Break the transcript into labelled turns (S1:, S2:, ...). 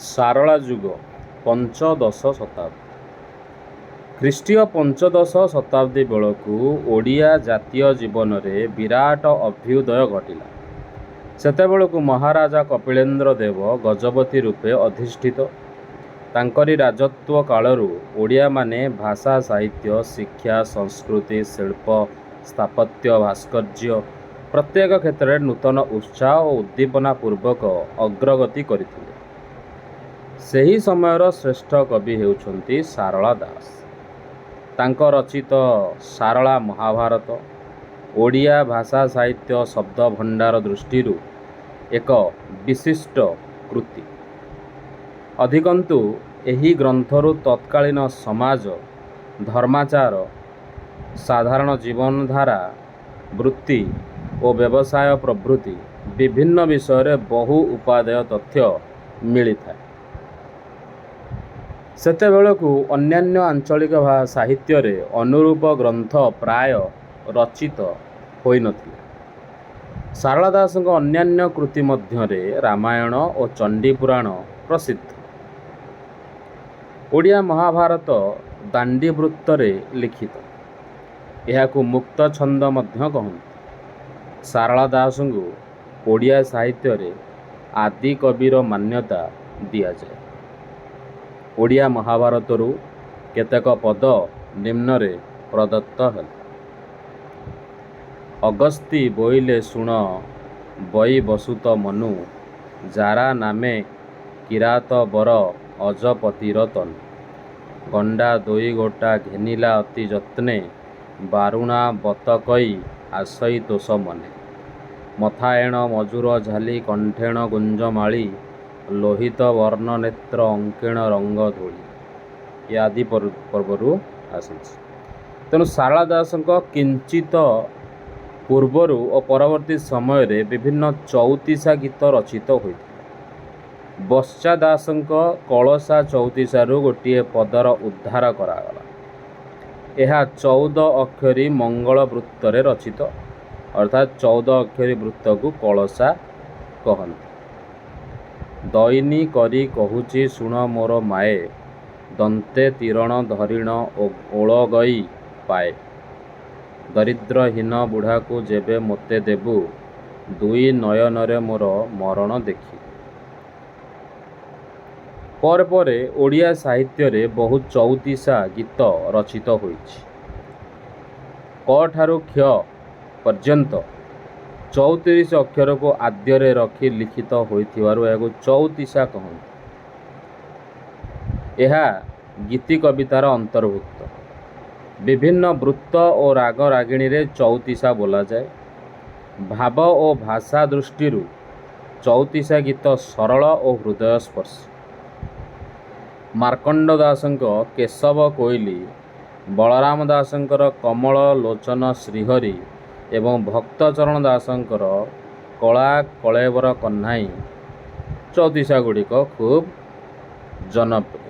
S1: ସାରଳା ଯୁଗ ପଞ୍ଚଦଶ ଶତାବ୍ଦୀ। ଖ୍ରୀଷ୍ଟୀୟ ପଞ୍ଚଦଶ ଶତାବ୍ଦୀ ବେଳକୁ ଓଡ଼ିଆ ଜାତୀୟ ଜୀବନରେ ବିରାଟ ଅଭ୍ୟୁଦୟ ଘଟିଲା। ସେତେବେଳକୁ ମହାରାଜା କପିଳେନ୍ଦ୍ର ଦେବ ଗଜପତି ରୂପେ ଅଧିଷ୍ଠିତ। ତାଙ୍କରି ରାଜତ୍ୱ କାଳରୁ ଓଡ଼ିଆମାନେ ଭାଷା, ସାହିତ୍ୟ, ଶିକ୍ଷା, ସଂସ୍କୃତି, ଶିଳ୍ପ, ସ୍ଥାପତ୍ୟ, ଭାସ୍କର୍ଯ୍ୟ ପ୍ରତ୍ୟେକ କ୍ଷେତ୍ରରେ ନୂତନ ଉତ୍ସାହ ଓ ଉଦ୍ଦୀପନା ପୂର୍ବକ ଅଗ୍ରଗତି କରିଥିଲେ। ସେହି ସମୟର ଶ୍ରେଷ୍ଠ କବି ହେଉଛନ୍ତି ସାରଳା ଦାସ। ତାଙ୍କ ରଚିତ ସାରଳା ମହାଭାରତ ଓଡ଼ିଆ ଭାଷା ସାହିତ୍ୟ ଶବ୍ଦ ଭଣ୍ଡାର ଦୃଷ୍ଟିରୁ ଏକ ବିଶିଷ୍ଟ କୃତି। ଅଧିକନ୍ତୁ ଏହି ଗ୍ରନ୍ଥରୁ ତତ୍କାଳୀନ ସମାଜ, ଧର୍ମାଚାର, ସାଧାରଣ ଜୀବନଧାରା, ବୃତ୍ତି ଓ ବ୍ୟବସାୟ ପ୍ରଭୃତି ବିଭିନ୍ନ ବିଷୟରେ ବହୁ ଉପାଦେୟ ତଥ୍ୟ ମିଳିଥାଏ। ସେତେବେଳକୁ ଅନ୍ୟାନ୍ୟ ଆଞ୍ଚଳିକ ସାହିତ୍ୟରେ ଅନୁରୂପ ଗ୍ରନ୍ଥ ପ୍ରାୟ ରଚିତ ହୋଇନଥିଲା। ସାରଳା ଦାସଙ୍କ ଅନ୍ୟାନ୍ୟ କୃତି ମଧ୍ୟରେ ରାମାୟଣ ଓ ଚଣ୍ଡୀପୁରାଣ ପ୍ରସିଦ୍ଧ। ଓଡ଼ିଆ ମହାଭାରତ ଦାଣ୍ଡିବୃତ୍ତରେ ଲିଖିତ। ଏହାକୁ ମୁକ୍ତ ଛନ୍ଦ ମଧ୍ୟ କହନ୍ତି। ସାରଳା ଦାସଙ୍କୁ ଓଡ଼ିଆ ସାହିତ୍ୟରେ ଆଦି କବିର ମାନ୍ୟତା ଦିଆଯାଏ। ଓଡ଼ିଆ ମହାଭାରତରୁ କେତେକ ପଦ ନିମ୍ନରେ ପ୍ରଦତ୍ତ ହେଲା। ଅଗସ୍ତି ବୋଇଲେ ଶୁଣ ବଇ ବସୁତ ମନୁ, ଜାରା ନାମେ କିରାତ ବର ଅଜପତିର ତନୁ। ଗଣ୍ଡା ଦୁଇ ଗୋଟା ଘେନିଲା ଅତି ଯତ୍ନେ, ବାରୁଣା ବତ କଇ ଆସଇ ତୋଷ ମନେ। ମଥାଏଣ ମଜୁର ଝାଲି କଣ୍ଠେଣ ଗୁଞ୍ଜମାଳି, ଲୋହିତ ବର୍ଣ୍ଣ ନେତ୍ର ଅଙ୍କେଣ ରଙ୍ଗ ଧୂଳି। ଏ ଆଦି ପର୍ବରୁ ଆସିଛି। ତେଣୁ ସାରଳା ଦାସଙ୍କ କିଞ୍ଚିତ ପୂର୍ବରୁ ଓ ପରବର୍ତ୍ତୀ ସମୟରେ ବିଭିନ୍ନ ଚଉତିଶା ଗୀତ ରଚିତ ହୋଇଥିଲା। ବତ୍ସା ଦାସଙ୍କ କଳସା ଚଉତିଶାରୁ ଗୋଟିଏ ପଦର ଉଦ୍ଧାର କରାଗଲା। ଏହା 14 ଅକ୍ଷରୀ ମଙ୍ଗଳ ବୃତ୍ତରେ ରଚିତ, ଅର୍ଥାତ୍ 14 ଅକ୍ଷରୀ ବୃତ୍ତକୁ କଳସା କହନ୍ତି। ଦଇନି କରି କହୁଛି ଶୁଣ ମୋର ମାଏ, ଦନ୍ତେ ତୀରଣ ଧରିଣ ଓଳଗଇ ପାଏ। ଦରିଦ୍ରହୀନ ବୁଢ଼ାକୁ ଯେବେ ମୋତେ ଦେବୁ, ଦୁଇ ନୟନରେ ମୋର ମରଣ ଦେଖିବୁ। ପରେ ପରେ ଓଡ଼ିଆ ସାହିତ୍ୟରେ ବହୁ ଚଉତିଶା ଗୀତ ରଚିତ ହୋଇଛି। କ ଠାରୁ କ୍ଷ ପର୍ଯ୍ୟନ୍ତ 34 ଅକ୍ଷରକୁ ଆଦ୍ୟରେ ରଖି ଲିଖିତ ହୋଇଥିବାରୁ ଏହାକୁ ଚଉତିଶା କହନ୍ତି। ଏହା ଗୀତି କବିତାର ଅନ୍ତର୍ଭୁକ୍ତ। ବିଭିନ୍ନ ବୃତ୍ତ ଓ ରାଗ ରାଗିଣୀରେ ଚଉତିଶା ବୋଲାଯାଏ। ଭାବ ଓ ଭାଷା ଦୃଷ୍ଟିରୁ ଚଉତିଶା ଗୀତ ସରଳ ଓ ହୃଦୟସ୍ପର୍ଶୀ। ମାର୍କଣ୍ଡ ଦାସଙ୍କ କେଶବ କୋଇଲି, ବଳରାମ ଦାସଙ୍କର କମଳ ଲୋଚନ ଶ୍ରୀହରି ଏବଂ ଭକ୍ତଚରଣ ଦାସଙ୍କର କଳା କଳେବର କହ୍ନାଇ ଚଉତିଶା ଗୁଡ଼ିକ ଖୁବ୍ ଜନପ୍ରିୟ।